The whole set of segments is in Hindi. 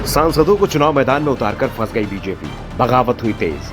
सांसदों को चुनाव मैदान में उतारकर फंस गई बीजेपी, बगावत हुई तेज।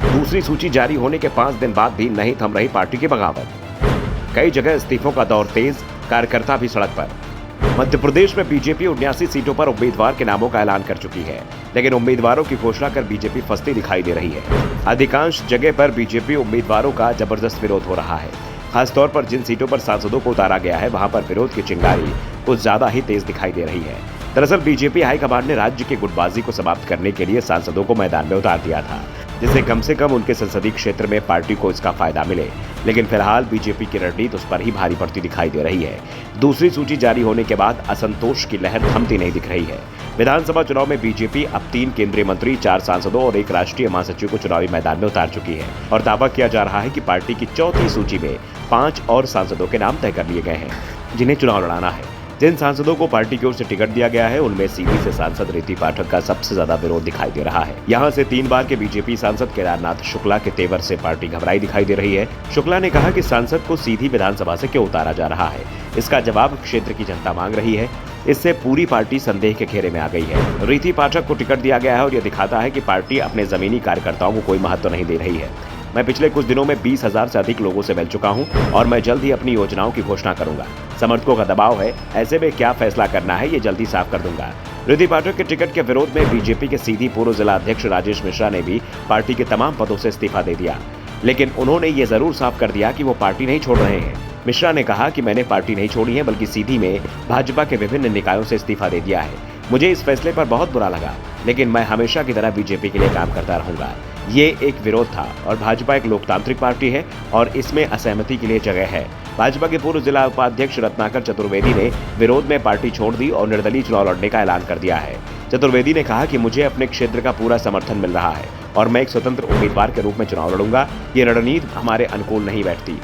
दूसरी सूची जारी होने के 5 दिन बाद भी नहीं थम रही पार्टी की बगावत। कई जगह इस्तीफों का दौर तेज, कार्यकर्ता भी सड़क पर। मध्य प्रदेश में बीजेपी 79 सीटों पर उम्मीदवार के नामों का ऐलान कर चुकी है, लेकिन उम्मीदवारों की घोषणा कर बीजेपी फंसती दिखाई दे रही है। अधिकांश जगह पर बीजेपी उम्मीदवारों का जबरदस्त विरोध हो रहा है। खासतौर पर जिन सीटों पर सांसदों को उतारा गया है, वहां पर विरोध की चिंगारी कुछ ज्यादा ही तेज दिखाई दे रही है। दरअसल बीजेपी हाईकमान ने राज्य की गुटबाजी को समाप्त करने के लिए सांसदों को मैदान में उतार दिया था, जिससे कम से कम उनके संसदीय क्षेत्र में पार्टी को इसका फायदा मिले। लेकिन फिलहाल बीजेपी की रणनीति उस पर ही भारी पड़ती दिखाई दे रही है। दूसरी सूची जारी होने के बाद असंतोष की लहर थमती नहीं दिख रही है। विधानसभा चुनाव में बीजेपी अब 3 केंद्रीय मंत्री, 4 सांसदों और 1 राष्ट्रीय महासचिव को चुनावी मैदान में उतार चुकी है और दावा किया जा रहा है कि पार्टी की चौथी सूची में 5 और सांसदों के नाम तय कर लिए गए हैं, जिन्हें चुनाव लड़ाना है। जिन सांसदों को पार्टी की ओर से टिकट दिया गया है, उनमें सीधी से सांसद रीति पाठक का सबसे ज्यादा विरोध दिखाई दे रहा है। यहां से 3 बार के बीजेपी सांसद केदारनाथ शुक्ला के तेवर से पार्टी घबराई दिखाई दे रही है। शुक्ला ने कहा कि सांसद को सीधी विधानसभा से क्यों उतारा जा रहा है, इसका जवाब क्षेत्र की जनता मांग रही है। इससे पूरी पार्टी संदेह के घेरे में आ गई है। रीति पाठक को टिकट दिया गया है और यह दिखाता है कि पार्टी अपने जमीनी कार्यकर्ताओं को कोई महत्व नहीं दे रही है। मैं पिछले कुछ दिनों में 20,000 से अधिक लोगों से मिल चुका हूं और मैं जल्द ही अपनी योजनाओं की घोषणा करूंगा। समर्थकों का दबाव है, ऐसे में क्या फैसला करना है ये जल्दी साफ कर दूंगा। रीति पाठक के टिकट के विरोध में बीजेपी के सीधी पूर्व जिला अध्यक्ष राजेश मिश्रा ने भी पार्टी के तमाम पदों से इस्तीफा दे दिया, लेकिन उन्होंने ये जरूर साफ कर दिया कि वो पार्टी नहीं छोड़ रहे हैं। मिश्रा ने कहा कि मैंने पार्टी नहीं छोड़ी है, बल्कि सीधी में भाजपा के विभिन्न निकायों से इस्तीफा दे दिया है। मुझे इस फैसले पर बहुत बुरा लगा, लेकिन मैं हमेशा की तरह बीजेपी के लिए काम करता रहूंगा। ये एक विरोध था और भाजपा एक लोकतांत्रिक पार्टी है और इसमें असहमति के लिए जगह है। भाजपा के पूर्व जिला उपाध्यक्ष रत्नाकर चतुर्वेदी ने विरोध में पार्टी छोड़ दी और निर्दलीय चुनाव लड़ने का ऐलान कर दिया है। चतुर्वेदी ने कहा कि मुझे अपने क्षेत्र का पूरा समर्थन मिल रहा है और मैं एक स्वतंत्र उम्मीदवार के रूप में चुनाव लड़ूंगा। ये रणनीति हमारे अनुकूल नहीं बैठती।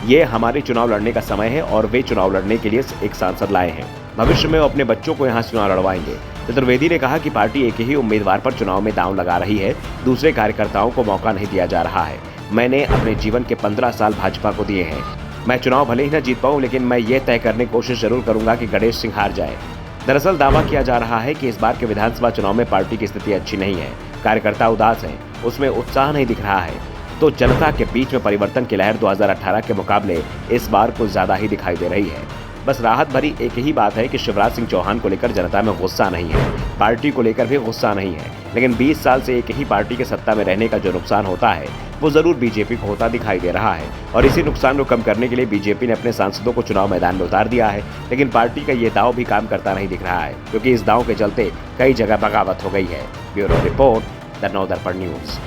ये हमारे चुनाव लड़ने का समय है और वे चुनाव लड़ने के लिए एक सांसद लाए हैं। भविष्य में वो अपने बच्चों को यहाँ चुनाव लड़वाएंगे। चतुर्वेदी ने कहा कि पार्टी एक ही उम्मीदवार पर चुनाव में दांव लगा रही है, दूसरे कार्यकर्ताओं को मौका नहीं दिया जा रहा है। मैंने अपने जीवन के 15 साल भाजपा को दिए हैं। मैं चुनाव भले ही न जीत पाऊं, लेकिन मैं ये तय करने की कोशिश जरूर करूंगा कि गणेश सिंह हार जाए। दरअसल दावा किया जा रहा है कि इस बार के विधानसभा चुनाव में पार्टी की स्थिति अच्छी नहीं है। कार्यकर्ता उदास हैं, उसमें उत्साह नहीं दिख रहा है। तो जनता के बीच में परिवर्तन की लहर 2018 के मुकाबले इस बार कुछ ज्यादा ही दिखाई दे रही है। बस राहत भरी एक ही बात है कि शिवराज सिंह चौहान को लेकर जनता में गुस्सा नहीं है, पार्टी को लेकर भी गुस्सा नहीं है, लेकिन 20 साल से एक ही पार्टी के सत्ता में रहने का जो नुकसान होता है, वो जरूर बीजेपी को होता दिखाई दे रहा है। और इसी नुकसान को कम करने के लिए बीजेपी ने अपने सांसदों को चुनाव मैदान में उतार दिया है, लेकिन पार्टी का ये दांव भी काम करता नहीं दिख रहा है, क्योंकि इस दांव के चलते कई जगह बगावत हो गई है। Bureau report, the Navdarpan news.